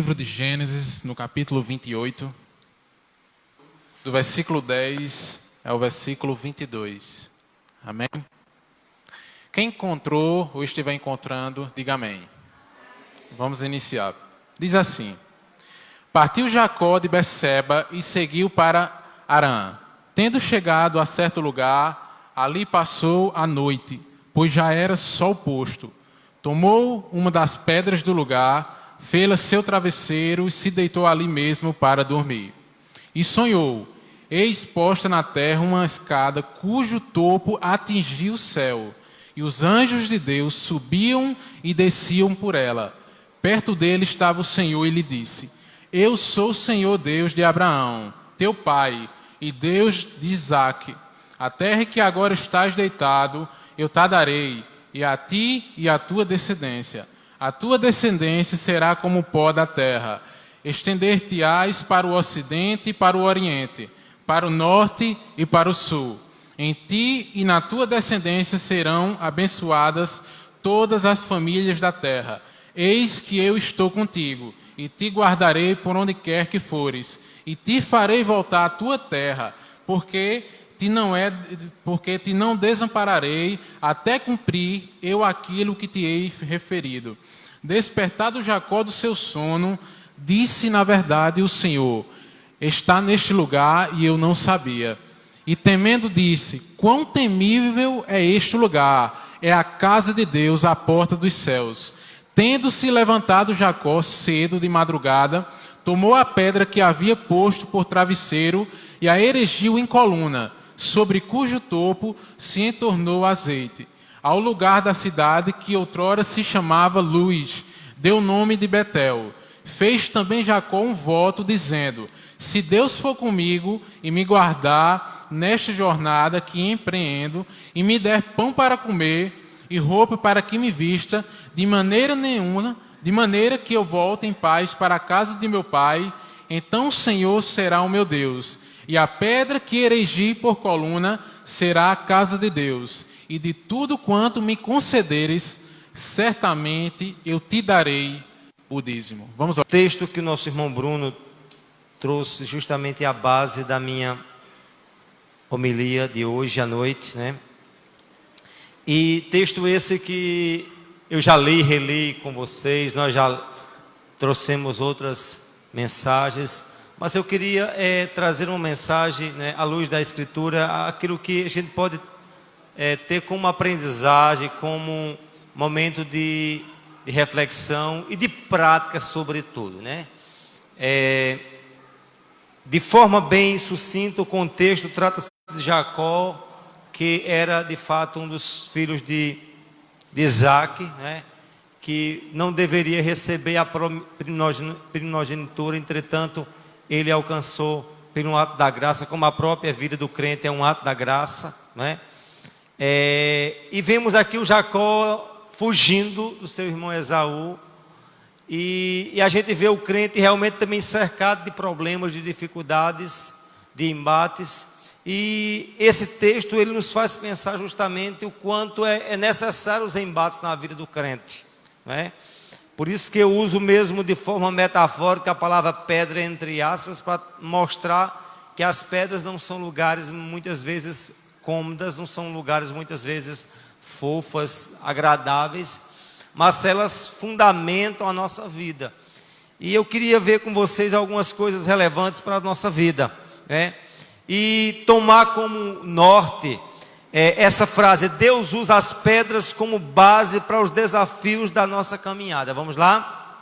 Livro de Gênesis, no capítulo 28, do versículo 10 ao versículo 22. Amém? Quem encontrou ou estiver encontrando, diga amém. Vamos iniciar. Diz assim: Partiu Jacó de Berseba e seguiu para Harã. Tendo chegado a certo lugar, ali passou a noite, pois já era sol posto. Tomou uma das pedras do lugar, fê-la seu travesseiro e se deitou ali mesmo para dormir. E sonhou, eis posta na terra uma escada cujo topo atingia o céu, e os anjos de Deus subiam e desciam por ela. Perto dele estava o Senhor e lhe disse: Eu sou o Senhor Deus de Abraão, teu pai, e Deus de Isaque. A terra em que agora estás deitado, eu te darei, e a ti e à tua descendência. A tua descendência será como o pó da terra. Estender-te-ás para o ocidente e para o oriente, para o norte e para o sul. Em ti e na tua descendência serão abençoadas todas as famílias da terra. Eis que eu estou contigo, e te guardarei por onde quer que fores, e te farei voltar à tua terra, porque te não desampararei, até cumprir eu aquilo que te hei referido. Despertado Jacó do seu sono, disse na verdade o Senhor: está neste lugar e eu não sabia. E temendo disse: quão temível é este lugar, é a casa de Deus, a porta dos céus. Tendo-se levantado Jacó cedo de madrugada, tomou a pedra que havia posto por travesseiro e a erigiu em coluna, sobre cujo topo se entornou azeite. Ao lugar da cidade que outrora se chamava Luz, deu nome de Betel. Fez também Jacó um voto, dizendo: se Deus for comigo e me guardar nesta jornada que empreendo, e me der pão para comer e roupa para que me vista, de maneira que eu volte em paz para a casa de meu pai, então o Senhor será o meu Deus, e a pedra que erigi por coluna será a casa de Deus, e de tudo quanto me concederes, certamente eu te darei o dízimo. Vamos ao texto que o nosso irmão Bruno trouxe justamente a base da minha homilia de hoje à noite, né? E texto esse que eu já li e reli com vocês, nós já trouxemos outras mensagens, mas eu queria trazer uma mensagem, né, à luz da Escritura, aquilo que a gente pode ter como aprendizagem, como um momento de reflexão e de prática sobretudo, né? De forma bem sucinta, o contexto trata-se de Jacó, que era de fato um dos filhos de Isaque, né? Que não deveria receber a primogenitura, entretanto, ele alcançou pelo ato da graça, como a própria vida do crente é um ato da graça, né? E vemos aqui o Jacó fugindo do seu irmão Esaú, e a gente vê o crente realmente também cercado de problemas, de dificuldades, de embates. E esse texto ele nos faz pensar justamente o quanto é necessário os embates na vida do crente, né? Por isso que eu uso mesmo de forma metafórica a palavra pedra entre aspas, para mostrar que as pedras não são lugares muitas vezes cômodas, não são lugares muitas vezes fofas, agradáveis, mas elas fundamentam a nossa vida. E eu queria ver com vocês algumas coisas relevantes para a nossa vida, né? E tomar como norte essa frase: Deus usa as pedras como base para os desafios da nossa caminhada. Vamos lá?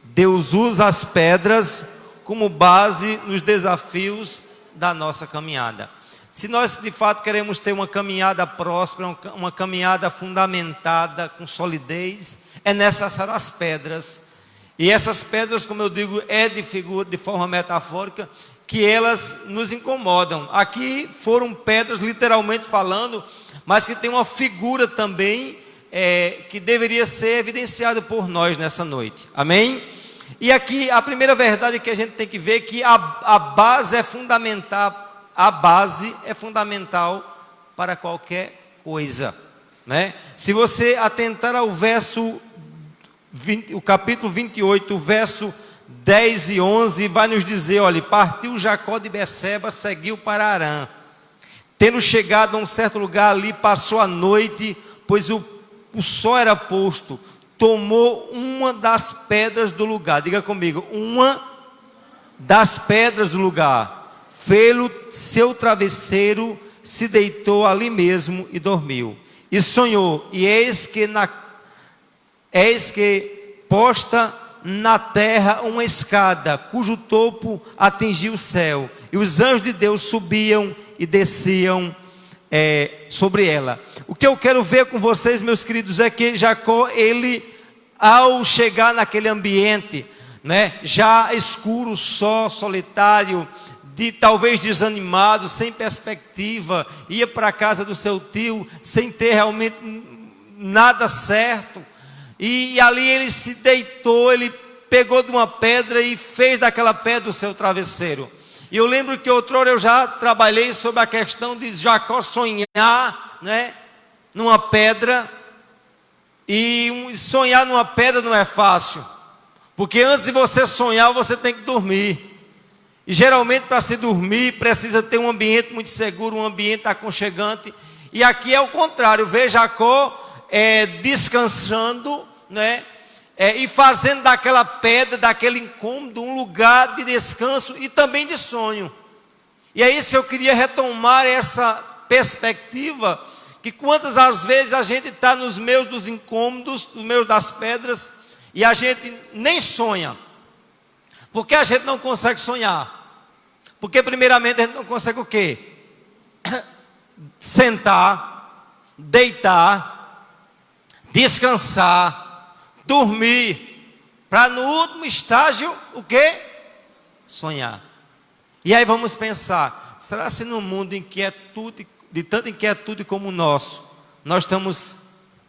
Deus usa as pedras como base nos desafios da nossa caminhada. Se nós de fato queremos ter uma caminhada próspera, uma caminhada fundamentada, com solidez, é necessário as pedras. E essas pedras, como eu digo, de forma metafórica, que elas nos incomodam. Aqui foram pedras literalmente falando, mas que tem uma figura também que deveria ser evidenciada por nós nessa noite. Amém? E aqui a primeira verdade que a gente tem que ver é que a base é fundamental. A base é fundamental para qualquer coisa, né? Se você atentar ao verso 20, o capítulo 28, o verso 10 e 11, vai nos dizer, olha, partiu Jacó de Berseba, seguiu para Harã. Tendo chegado a um certo lugar ali, passou a noite, pois o sol era posto. Tomou uma das pedras do lugar. Diga comigo, uma das pedras do lugar. Fê-lo seu travesseiro, se deitou ali mesmo e dormiu. E sonhou, e eis que posta na terra uma escada, cujo topo atingia o céu. E os anjos de Deus subiam e desciam sobre ela. O que eu quero ver com vocês, meus queridos, é que Jacó, ele, ao chegar naquele ambiente, né, já escuro, só, solitário, talvez desanimado, sem perspectiva, ia para a casa do seu tio, sem ter realmente nada certo, e ali ele se deitou, ele pegou de uma pedra e fez daquela pedra o seu travesseiro. E eu lembro que outrora eu já trabalhei sobre a questão de Jacó sonhar, né, numa pedra. E sonhar numa pedra não é fácil, porque antes de você sonhar, você tem que dormir. E geralmente para se dormir, precisa ter um ambiente muito seguro, um ambiente aconchegante. E aqui é o contrário, vê Jacó descansando, né, e fazendo daquela pedra, daquele incômodo, um lugar de descanso e também de sonho. E é isso que eu queria retomar, essa perspectiva, que quantas as vezes a gente está nos meios dos incômodos, nos meios das pedras, e a gente nem sonha. Por que a gente não consegue sonhar? Porque primeiramente a gente não consegue o quê? Sentar, deitar, descansar, dormir, para no último estágio, o quê? Sonhar. E aí vamos pensar, será que no mundo de tanta inquietude como o nosso, nós estamos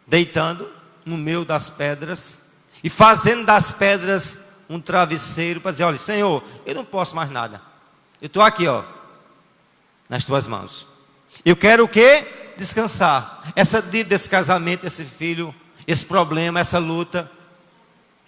deitando no meio das pedras, e fazendo das pedras um travesseiro, para dizer, olha, Senhor, eu não posso mais nada, eu estou aqui, ó, nas tuas mãos, eu quero o quê? Descansar, desse casamento, esse filho, esse problema, essa luta.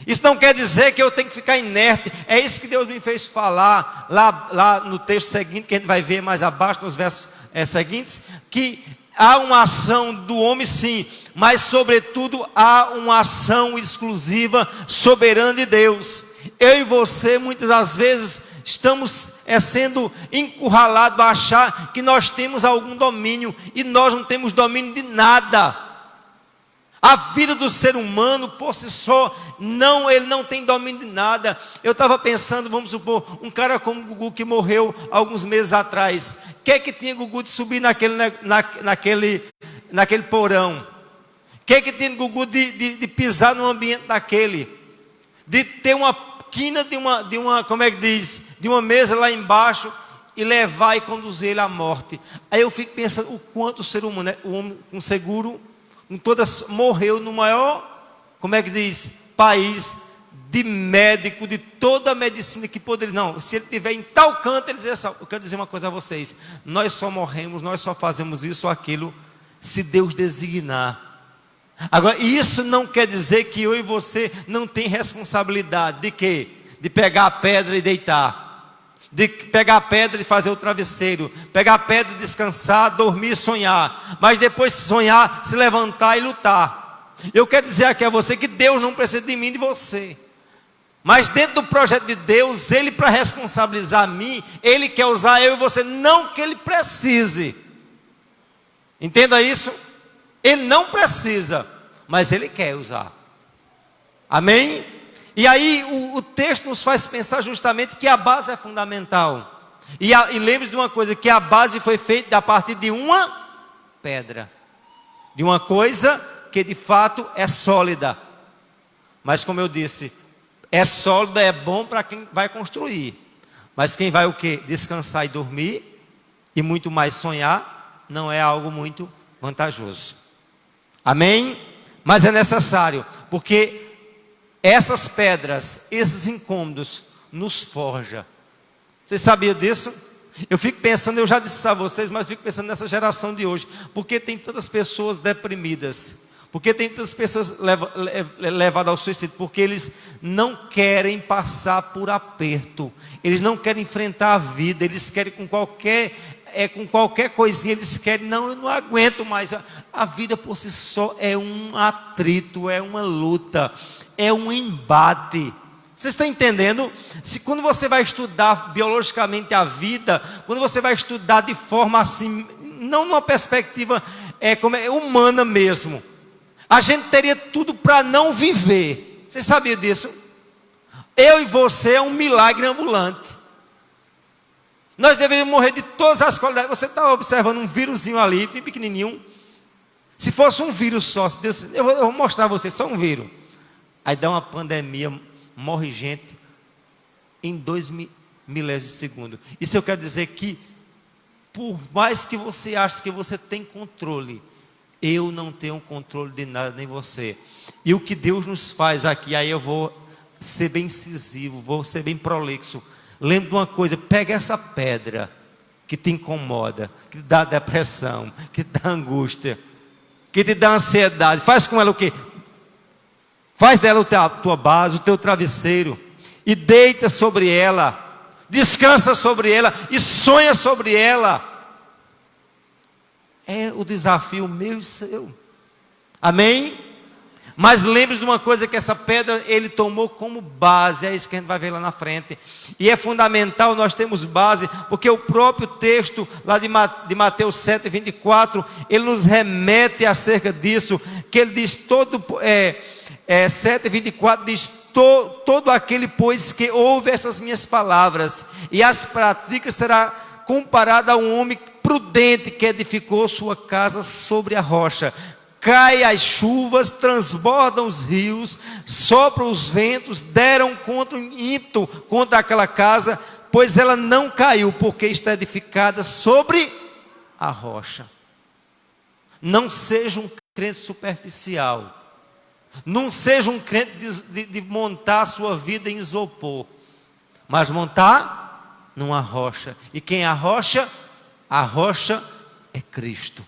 Isso não quer dizer que eu tenho que ficar inerte. É isso que Deus me fez falar lá no texto seguinte, que a gente vai ver mais abaixo nos versos seguintes, que há uma ação do homem sim, mas sobretudo há uma ação exclusiva, soberana de Deus. Eu e você muitas das vezes estamos sendo encurralados a achar que nós temos algum domínio, e nós não temos domínio de nada. A vida do ser humano por si só, ele não tem domínio de nada. Eu estava pensando, vamos supor, um cara como Gugu que morreu alguns meses atrás. O que é que tinha Gugu de subir naquele porão? O que é que tinha Gugu de pisar num ambiente daquele? De ter uma quina de uma, como é que diz? De uma mesa lá embaixo e levar e conduzir ele à morte. Aí eu fico pensando o quanto o ser humano, o homem com seguro, morreu no maior, como é que diz, país de médico, de toda a medicina que poderia. Não, se ele estiver em tal canto, ele diz assim, eu quero dizer uma coisa a vocês, nós só morremos, nós só fazemos isso ou aquilo, se Deus designar. Agora, isso não quer dizer que eu e você não tem responsabilidade de quê? De pegar a pedra e deitar, de pegar a pedra e fazer o travesseiro, pegar a pedra e descansar, dormir e sonhar, mas depois de sonhar, se levantar e lutar. Eu quero dizer aqui a você que Deus não precisa de mim e de você, mas dentro do projeto de Deus, Ele, para responsabilizar a mim, Ele quer usar eu e você, não que Ele precise. Entenda isso. Ele não precisa, mas Ele quer usar. Amém? E aí o texto nos faz pensar justamente que a base é fundamental. E lembre-se de uma coisa, que a base foi feita a partir de uma pedra, de uma coisa que de fato é sólida. Mas como eu disse, é sólida, é bom para quem vai construir. Mas quem vai o quê? Descansar e dormir, e muito mais sonhar, não é algo muito vantajoso. Amém? Mas é necessário, porque essas pedras, esses incômodos, nos forja. Vocês sabiam disso? Eu fico pensando, eu já disse isso a vocês, mas fico pensando nessa geração de hoje. Porque tem tantas pessoas deprimidas? Porque tem tantas pessoas levadas ao suicídio, porque eles não querem passar por aperto, eles não querem enfrentar a vida, eles querem com qualquer coisinha, eles querem, não, eu não aguento mais. A vida por si só é um atrito, é uma luta, é um embate. Vocês estão entendendo? Quando você vai estudar biologicamente a vida, quando você vai estudar de forma assim, não numa perspectiva humana mesmo, a gente teria tudo para não viver. Você sabia disso? Eu e você é um milagre ambulante. Nós deveríamos morrer de todas as qualidades. Você está observando um vírusinho ali, bem pequenininho. Se fosse um vírus só, eu vou mostrar a você, só um vírus. Aí dá uma pandemia, morre gente em 2 milésimos de segundo. Isso eu quero dizer que, por mais que você ache que você tem controle, eu não tenho controle de nada, nem você. E o que Deus nos faz aqui, aí eu vou ser bem incisivo, vou ser bem prolixo. Lembra de uma coisa, pega essa pedra que te incomoda, que te dá depressão, que te dá angústia, que te dá ansiedade, faz com ela o quê? Faz dela a tua base, o teu travesseiro, e deita sobre ela, descansa sobre ela, e sonha sobre ela. É o desafio meu e seu. Amém? Mas lembre-se de uma coisa, que essa pedra ele tomou como base, é isso que a gente vai ver lá na frente. E é fundamental nós termos base, porque o próprio texto lá de Mateus 7, 24, ele nos remete acerca disso, que ele diz 7, 24, diz, todo aquele, pois, que ouve essas minhas palavras e as pratica, será comparado a um homem prudente que edificou sua casa sobre a rocha. Cai as chuvas, transbordam os rios, sopram os ventos, deram contra o ímpeto contra aquela casa, pois ela não caiu, porque está edificada sobre a rocha. Não seja um crente superficial. Não seja um crente de montar a sua vida em isopor, mas montar numa rocha. E quem é a rocha? A rocha é Cristo.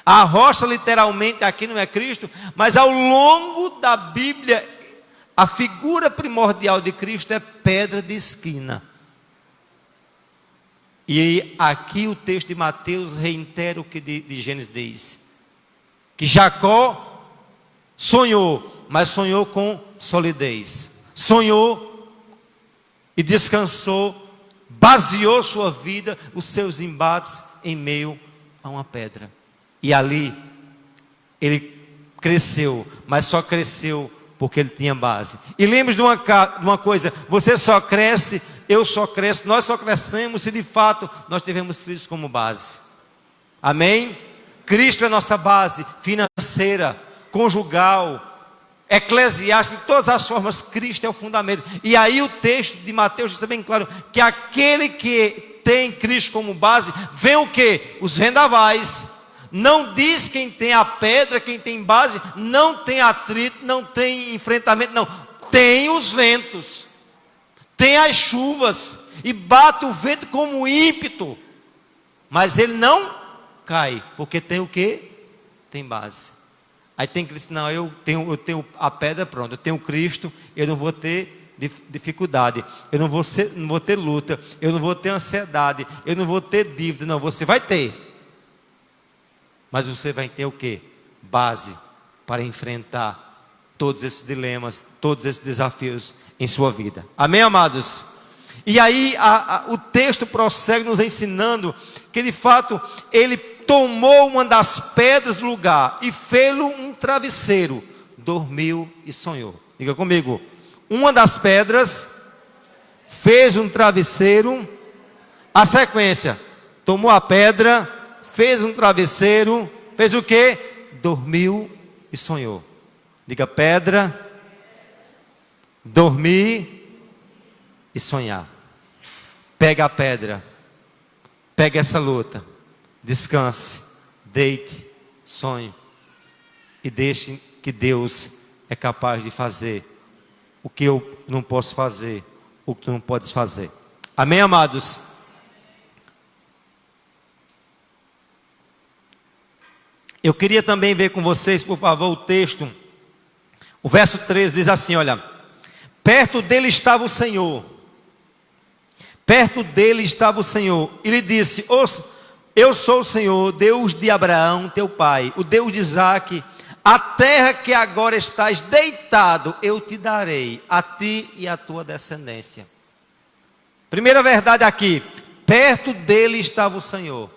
A rocha literalmente aqui não é Cristo, mas ao longo da Bíblia, a figura primordial de Cristo é pedra de esquina. E aqui o texto de Mateus reitera o que de Gênesis diz, que Jacó sonhou, mas sonhou com solidez, sonhou e descansou, baseou sua vida, os seus embates em meio a uma pedra. E ali ele cresceu, mas só cresceu porque ele tinha base. E lembre-se de uma coisa, você só cresce, eu só cresço, nós só crescemos se de fato nós tivermos Cristo como base. Amém? Cristo é nossa base financeira, conjugal, eclesiástica, de todas as formas, Cristo é o fundamento. E aí o texto de Mateus diz bem claro, que aquele que tem Cristo como base, vem o quê? Os vendavais. Não diz quem tem a pedra, quem tem base, não tem atrito, não tem enfrentamento, não. Tem os ventos, tem as chuvas, e bate o vento como ímpeto, mas ele não cai, porque tem o quê? Tem base. Aí tem Cristo, não, eu tenho a pedra, pronto, eu tenho Cristo, eu não vou ter dificuldade, eu não vou ter luta, eu não vou ter ansiedade, eu não vou ter dívida, não, você vai ter. Mas você vai ter o quê? Base para enfrentar todos esses dilemas, todos esses desafios em sua vida. Amém, amados? E aí o texto prossegue nos ensinando que de fato ele tomou uma das pedras do lugar e fez-lo um travesseiro, dormiu e sonhou. Diga comigo, uma das pedras fez um travesseiro. A sequência, tomou a pedra, fez um travesseiro, fez o quê? Dormiu e sonhou. Diga, pedra, dormir e sonhar. Pega a pedra, pega essa luta, descanse, deite, sonhe e deixe que Deus é capaz de fazer o que eu não posso fazer, o que tu não podes fazer. Amém, amados? Eu queria também ver com vocês, por favor, o texto. O verso 13 diz assim, olha: perto dele estava o Senhor. Perto dele estava o Senhor. E lhe disse: eu sou o Senhor, Deus de Abraão, teu pai, o Deus de Isaque. A terra que agora estás deitado, eu te darei, a ti e à tua descendência. Primeira verdade aqui: perto dele estava o Senhor.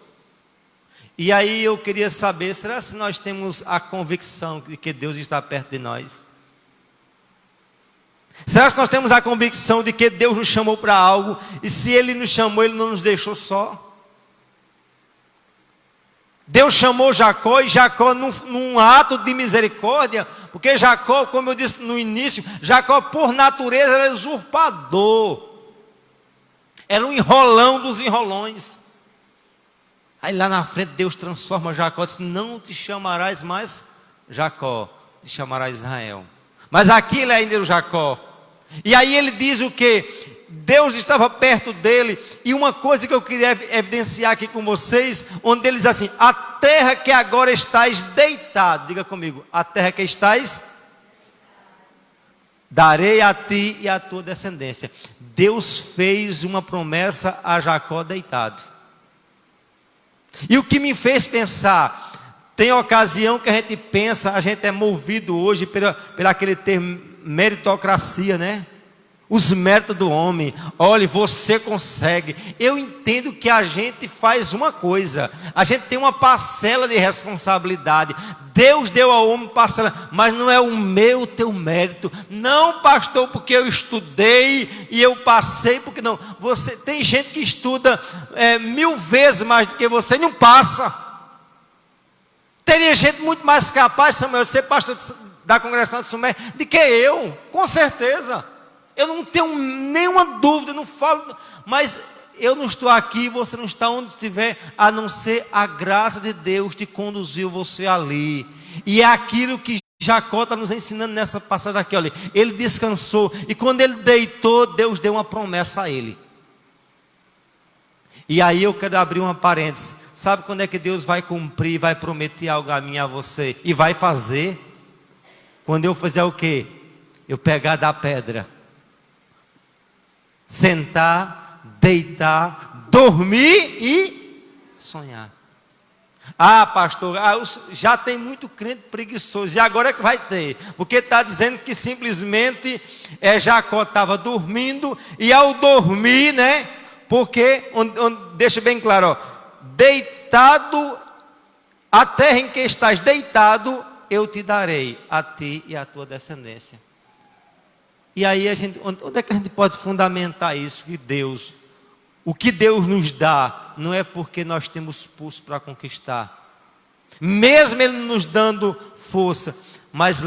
E aí eu queria saber, será que nós temos a convicção de que Deus está perto de nós? Será que nós temos a convicção de que Deus nos chamou para algo, e se Ele nos chamou, Ele não nos deixou só? Deus chamou Jacó, e Jacó num ato de misericórdia, porque Jacó, como eu disse no início, Jacó por natureza era usurpador, era um enrolão dos enrolões. Aí lá na frente Deus transforma Jacó, diz: não te chamarás mais Jacó, te chamarás Israel. Mas aqui ele ainda era o Jacó. E aí ele diz o que? Deus estava perto dele. E uma coisa que eu queria evidenciar aqui com vocês, onde ele diz assim: a terra que agora estás deitado, diga comigo, a terra que estás, darei a ti e à tua descendência. Deus fez uma promessa a Jacó deitado. E o que me fez pensar, tem ocasião que a gente pensa, a gente é movido hoje pela aquele termo meritocracia, né? Os méritos do homem. Olha, você consegue. Eu entendo que a gente faz uma coisa, a gente tem uma parcela de responsabilidade. Deus deu ao homem parcela, mas não é o meu, o teu mérito. Não, pastor, porque eu estudei e eu passei, porque não. Você tem gente que estuda 1000 vezes mais do que você e não passa. Teria gente muito mais capaz, Samuel, de ser pastor da congregação de Sumé, do que eu, com certeza. Eu não tenho nenhuma dúvida, não falo, mas eu não estou aqui, você não está onde estiver, a não ser a graça de Deus te conduziu você ali. E é aquilo que Jacó está nos ensinando nessa passagem aqui, olha. Ele descansou, e quando ele deitou, Deus deu uma promessa a ele. E aí eu quero abrir uma parêntese. Sabe quando é que Deus vai cumprir, vai prometer algo a mim e a você? E vai fazer? Quando eu fizer o quê? Eu pegar da pedra, sentar, deitar, dormir e sonhar. Ah, pastor, já tem muito crente preguiçoso, e agora é que vai ter, porque está dizendo que simplesmente Jacó estava dormindo, e ao dormir, né, porque, deixa bem claro, ó, deitado, a terra em que estás deitado, eu te darei, a ti e à tua descendência. E aí onde é que a gente pode fundamentar isso? Que Deus, o que Deus nos dá, não é porque nós temos pulso para conquistar, mesmo Ele nos dando força. Mas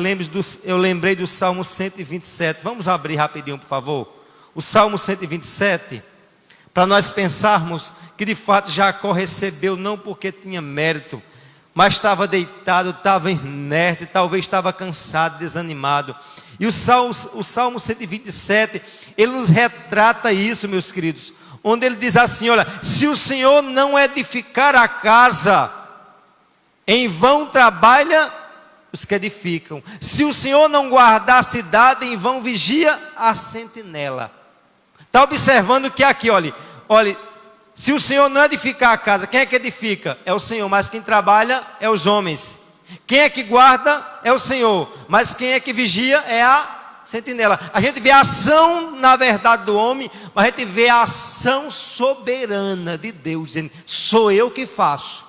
eu lembrei do Salmo 127, vamos abrir rapidinho por favor, o Salmo 127, para nós pensarmos que de fato Jacó recebeu não porque tinha mérito, mas estava deitado, estava inerte, talvez estava cansado, desanimado. E o Salmo 127, ele nos retrata isso, meus queridos, onde ele diz assim, olha: se o Senhor não edificar a casa, em vão trabalha os que edificam. Se o Senhor não guardar a cidade, em vão vigia a sentinela. Está observando que aqui, olha, se o Senhor não edificar a casa, quem é que edifica? É o Senhor, mas quem trabalha é os homens. Quem é que guarda é o Senhor, mas quem é que vigia é a sentinela. A gente vê a ação, na verdade, do homem, mas a gente vê a ação soberana de Deus, dizendo: sou eu que faço.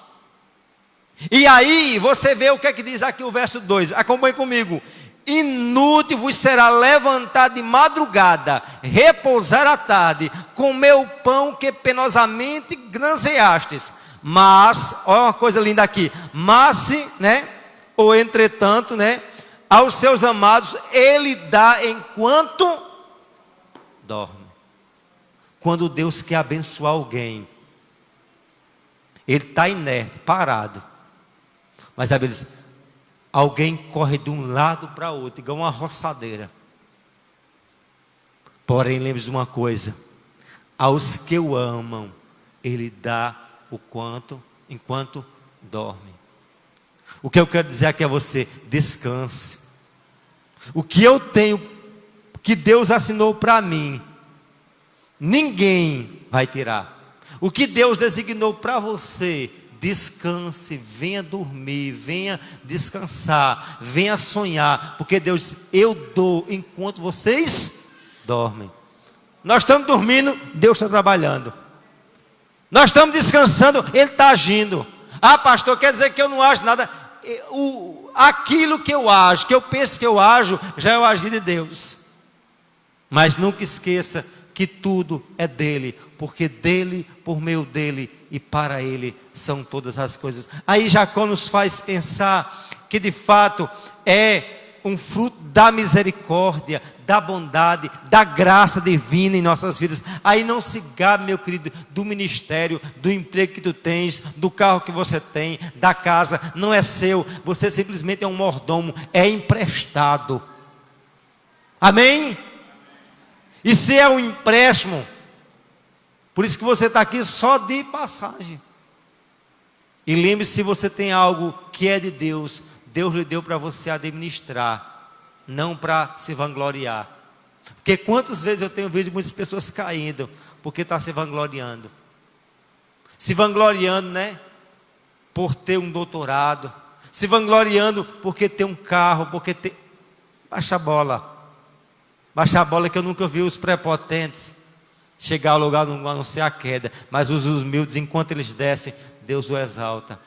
E aí você vê o que é que diz aqui o verso 2, acompanhe comigo: inútil vos será levantar de madrugada, repousar à tarde, comer o pão que penosamente granjeastes. Mas, olha uma coisa linda aqui, mas, né, ou entretanto, né, aos seus amados Ele dá enquanto dorme. Quando Deus quer abençoar alguém, Ele está inerte, parado, mas a Bíblia diz: alguém corre de um lado para outro, igual uma roçadeira. Porém, lembre-se de uma coisa: aos que o amam, Ele dá o quanto, enquanto dorme. O que eu quero dizer aqui a você: descanse. O que eu tenho, que Deus assinou para mim, ninguém vai tirar. O que Deus designou para você, descanse, venha dormir, venha descansar, venha sonhar, porque Deus diz: eu dou enquanto vocês dormem. Nós estamos dormindo, Deus está trabalhando. Nós estamos descansando, Ele está agindo. Ah, pastor, quer dizer que eu não ajo nada? Aquilo que eu ajo, que eu penso que eu ajo, já é o agir de Deus. Mas nunca esqueça que tudo é dele, porque dele, por meio dele e para ele são todas as coisas. Aí Jacó nos faz pensar que de fato é um fruto da misericórdia, da bondade, da graça divina em nossas vidas. Aí não se gabe, meu querido, do ministério, do emprego que tu tens, do carro que você tem, da casa, não é seu, você simplesmente é um mordomo, é emprestado. Amém? E se é um empréstimo, por isso que você está aqui só de passagem. E lembre-se, se você tem algo que é de Deus, Deus lhe deu para você administrar, não para se vangloriar. Porque quantas vezes eu tenho visto muitas pessoas caindo, porque está se vangloriando. Se vangloriando, né? Por ter um doutorado. Se vangloriando porque tem um carro, porque tem... Baixa a bola. Baixa a bola, que eu nunca vi os prepotentes chegar ao lugar, a não ser a queda. Mas os humildes, enquanto eles descem, Deus o exalta.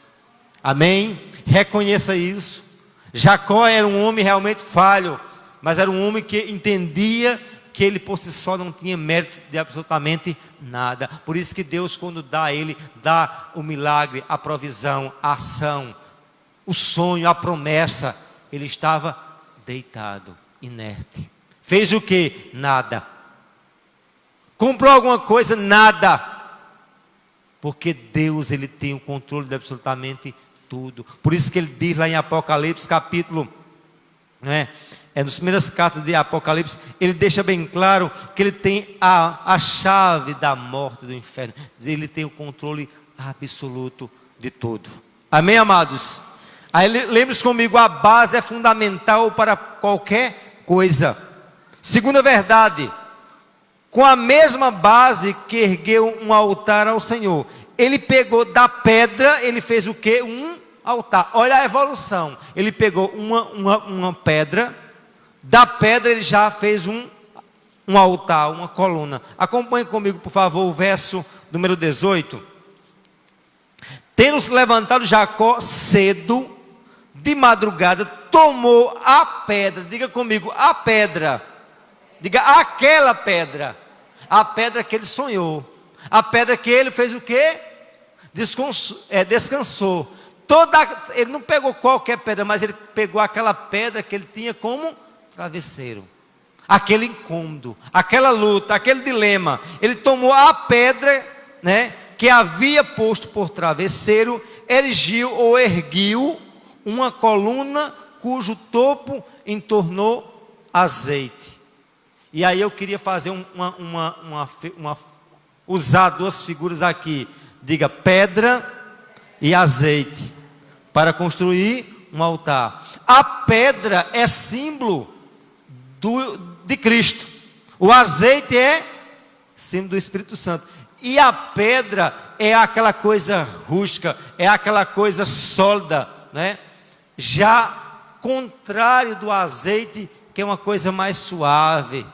Amém? Reconheça isso. Jacó era um homem realmente falho, mas era um homem que entendia que ele por si só não tinha mérito de absolutamente nada. Por isso que Deus, quando dá a ele, dá o milagre, a provisão, a ação, o sonho, a promessa. Ele estava deitado, inerte. Fez o que? Nada. Comprou alguma coisa? Nada. Porque Deus, Ele tem o controle de absolutamente tudo. Por isso que Ele diz lá em Apocalipse capítulo, nas primeiras cartas de Apocalipse, Ele deixa bem claro que Ele tem a chave da morte, do inferno. Ele tem o controle absoluto de tudo. Amém, amados? Aí lembre-se comigo, a base é fundamental para qualquer coisa. Segunda verdade, com a mesma base que ergueu um altar ao Senhor, ele pegou da pedra, ele fez o que? Um altar. Olha a evolução. Ele pegou uma pedra, da pedra ele já fez um altar, uma coluna. Acompanhe comigo, por favor, o verso número 18. Tendo-se levantado Jacó cedo, de madrugada, tomou a pedra. Diga comigo, a pedra. Diga, aquela pedra. A pedra que ele sonhou. A pedra que ele fez o quê? Descansou. Ele não pegou qualquer pedra, mas ele pegou aquela pedra que ele tinha como travesseiro. Aquele incômodo, aquela luta, aquele dilema. Ele tomou a pedra, que havia posto por travesseiro, erguiu uma coluna cujo topo entornou azeite. E aí eu queria fazer usar duas figuras aqui. Diga, pedra e azeite, para construir um altar. A pedra é símbolo de Cristo. O azeite é símbolo do Espírito Santo. E a pedra é aquela coisa rústica, é aquela coisa sólida, Já contrário do azeite, que é uma coisa mais suave,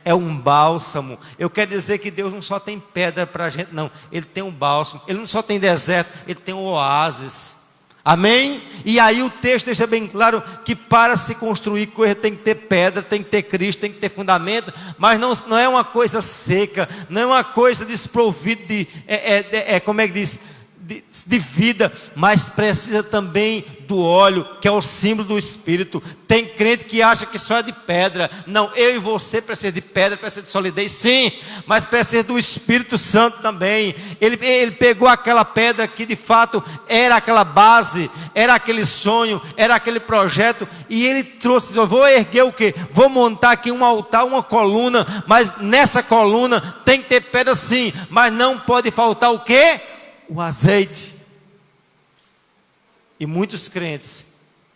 é um bálsamo. Eu quero dizer que Deus não só tem pedra para a gente, não. Ele tem um bálsamo. Ele não só tem deserto, Ele tem um oásis. Amém? E aí o texto deixa bem claro que para se construir coisa tem que ter pedra, tem que ter Cristo, tem que ter fundamento. Mas não é uma coisa seca, não é uma coisa desprovida como é que diz? De vida, mas precisa também do óleo, que é o símbolo do Espírito. Tem crente que acha que só é de pedra. Não, eu e você precisa de pedra, precisa de solidez, sim, mas precisa do Espírito Santo também. Ele pegou aquela pedra que de fato era aquela base, era aquele sonho, era aquele projeto, e ele trouxe: eu vou erguer o quê? Vou montar aqui um altar, uma coluna, mas nessa coluna tem que ter pedra sim, mas não pode faltar o quê? O azeite. E muitos crentes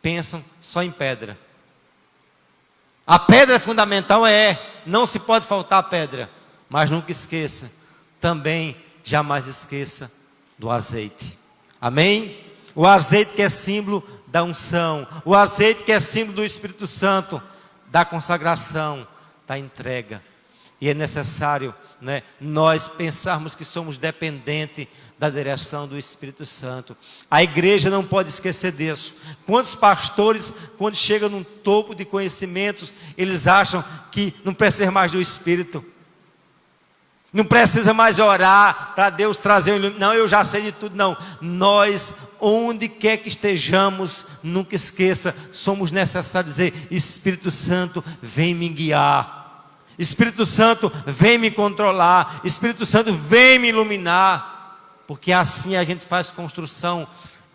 pensam só em pedra. A pedra fundamental não se pode faltar a pedra. Mas nunca esqueça, também jamais esqueça do azeite. Amém? O azeite que é símbolo da unção, o azeite que é símbolo do Espírito Santo, da consagração, da entrega. E é necessário, né, nós pensarmos que somos dependentes da direção do Espírito Santo. A igreja não pode esquecer disso. Quantos pastores, quando chegam num topo de conhecimentos, eles acham que não precisa mais do Espírito, não precisa mais orar para Deus trazer não, eu já sei de tudo. Não, nós, onde quer que estejamos, nunca esqueça, somos necessários dizer: Espírito Santo, vem me guiar, Espírito Santo, vem me controlar, Espírito Santo, vem me iluminar, porque assim a gente faz construção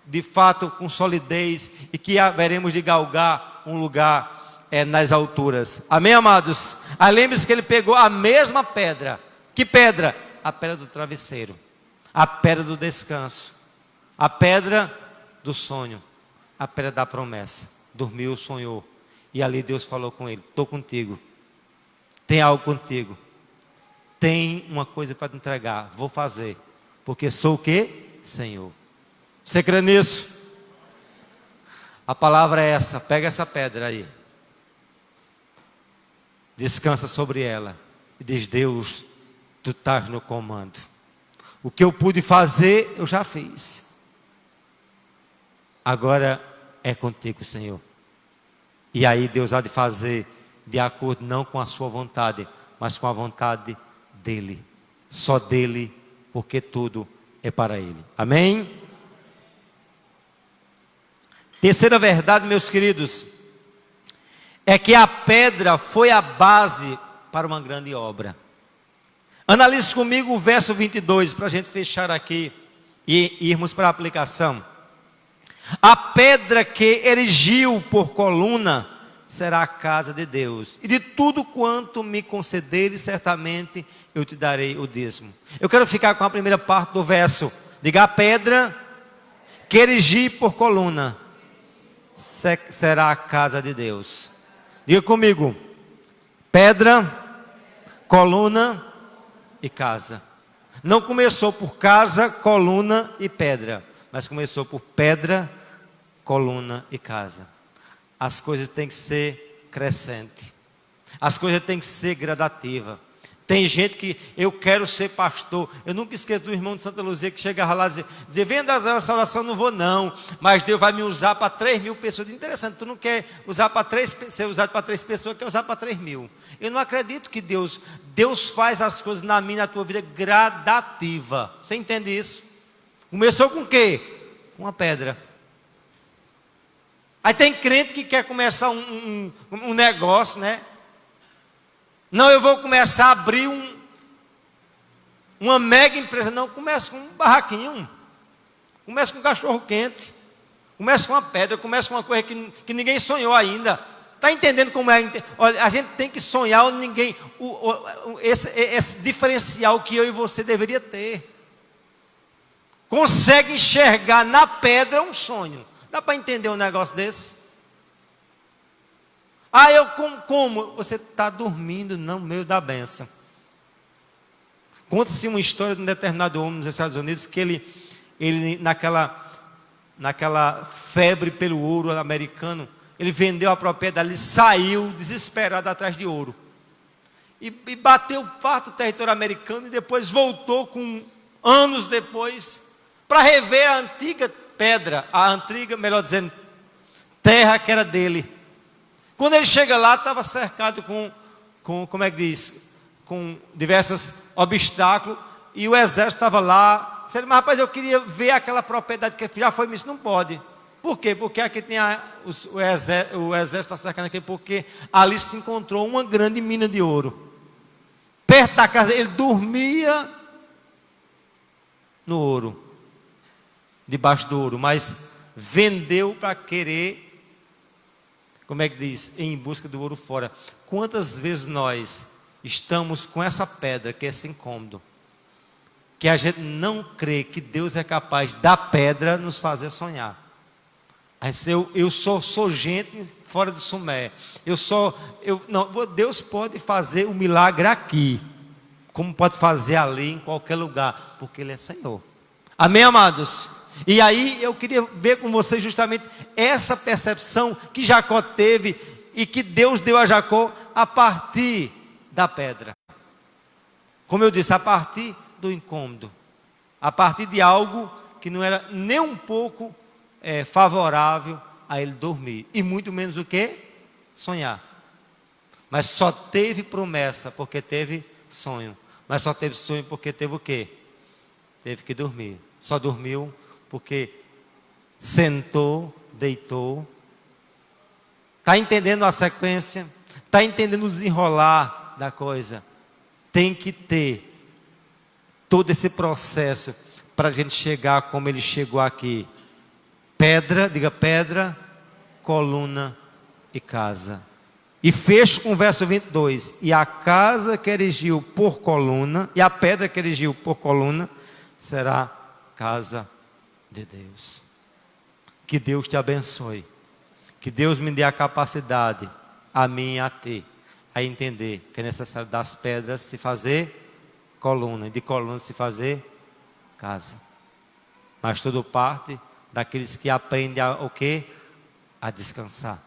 de fato com solidez, e que haveremos de galgar um lugar nas alturas. Amém, amados? Aí lembre-se que ele pegou a mesma pedra. Que pedra? A pedra do travesseiro, a pedra do descanso, a pedra do sonho, a pedra da promessa. Dormiu, sonhou, e ali Deus falou com ele: estou contigo, tem algo contigo, tem uma coisa para te entregar, vou fazer, porque sou o quê? Senhor. Você crê nisso? A palavra é essa. Pega essa pedra aí, descansa sobre ela e diz: Deus, tu estás no comando. O que eu pude fazer, eu já fiz. Agora é contigo, Senhor. E aí Deus há de fazer de acordo não com a sua vontade, mas com a vontade dEle. Só dEle, porque tudo é para Ele. Amém? Terceira verdade, meus queridos, é que a pedra foi a base para uma grande obra. Analise comigo o verso 22, para a gente fechar aqui e irmos para a aplicação. A pedra que erigiu por coluna será a casa de Deus, e de tudo quanto me concederes, certamente eu te darei o dízimo. Eu quero ficar com a primeira parte do verso. Diga: a pedra que erigi por coluna será a casa de Deus. Diga comigo: pedra, coluna e casa. Não começou por casa, coluna e pedra, mas começou por pedra, coluna e casa. As coisas têm que ser crescentes, as coisas têm que ser gradativas. Tem gente que: eu quero ser pastor. Eu nunca esqueço do irmão de Santa Luzia que chegava lá e dizia: vem da restauração, não vou não, mas Deus vai me usar para 3.000 pessoas. Interessante, tu não quer usar para ser usado para 3 pessoas, quer usar para 3.000. Eu não acredito que Deus faz as coisas na minha e na tua vida gradativa. Você entende isso? Começou com o quê? Com uma pedra. Aí tem crente que quer começar um negócio, né? Não, eu vou começar a abrir uma mega empresa. Não, começa com um barraquinho, começa com um cachorro quente, começa com uma pedra, começa com uma coisa que ninguém sonhou ainda. Está entendendo como é? Olha, a gente tem que sonhar onde ninguém. Esse diferencial que eu e você deveria ter. Consegue enxergar na pedra um sonho. Dá para entender um negócio desse? Ah, eu como? Você está dormindo no meio da benção. Conta-se uma história de um determinado homem nos Estados Unidos que ele naquela febre pelo ouro americano, ele vendeu a propriedade, ele saiu desesperado atrás de ouro. E bateu parte do território americano e depois voltou anos depois para rever a antiga pedra, a antiga, melhor dizendo, terra que era dele. Quando ele chega lá, estava cercado como é que diz? Com diversos obstáculos, e o exército estava lá. Disse: mas rapaz, eu queria ver aquela propriedade que já foi, mas não pode. Por quê? Porque aqui tem o exército está cercando aqui, porque ali se encontrou uma grande mina de ouro. Perto da casa, ele dormia no ouro, debaixo do ouro, mas vendeu para querer, como é que diz? Em busca do ouro fora. Quantas vezes nós estamos com essa pedra, que é esse incômodo, que a gente não crê que Deus é capaz da pedra nos fazer sonhar. Aí eu sou gente fora de Sumé. Deus pode fazer o milagre aqui, como pode fazer ali, em qualquer lugar, porque Ele é Senhor. Amém, amados? E aí eu queria ver com vocês justamente essa percepção que Jacó teve e que Deus deu a Jacó a partir da pedra. Como eu disse, a partir do incômodo, a partir de algo que não era nem um pouco favorável a ele dormir, e muito menos o que? Sonhar. Mas só teve promessa porque teve sonho. Mas só teve sonho porque teve o quê? Teve que dormir. Só dormiu porque sentou, deitou. Está entendendo a sequência? Está entendendo o desenrolar da coisa? Tem que ter todo esse processo para a gente chegar como ele chegou aqui. Pedra, diga pedra, coluna e casa. E fecho com o verso 22. E a casa que erigiu por coluna, e a pedra que erigiu por coluna, será casa de Deus. Que Deus te abençoe. Que Deus me dê a capacidade, a mim e a ti, a entender que é necessário das pedras se fazer coluna, e de coluna se fazer casa. Mas tudo parte daqueles que aprendem o quê? A descansar,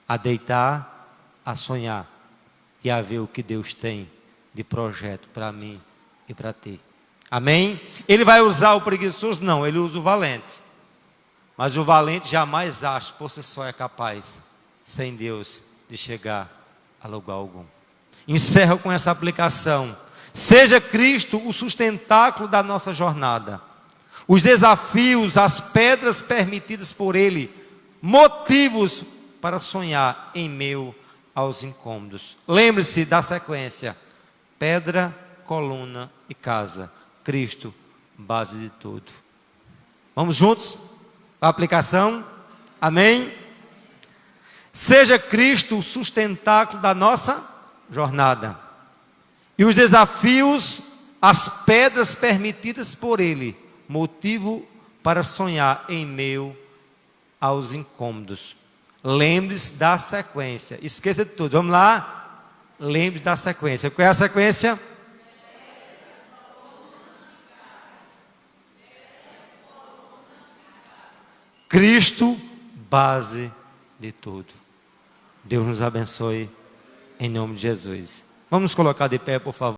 a deitar, a sonhar e a ver o que Deus tem de projeto para mim e para ti. Amém? Ele vai usar o preguiçoso? Não, ele usa o valente. Mas o valente jamais acha por si só é capaz, sem Deus, de chegar a lugar algum. Encerro com essa aplicação. Seja Cristo o sustentáculo da nossa jornada. Os desafios, as pedras permitidas por Ele, motivos para sonhar em meio aos incômodos. Lembre-se da sequência: pedra, coluna e casa. Cristo, base de tudo. Vamos juntos? A aplicação? Amém? Seja Cristo o sustentáculo da nossa jornada. E os desafios, as pedras permitidas por Ele, motivo para sonhar em meio aos incômodos. Lembre-se da sequência. Esqueça de tudo. Vamos lá? Lembre-se da sequência. Qual é a sequência? Cristo, base de tudo. Deus nos abençoe em nome de Jesus. Vamos colocar de pé, por favor.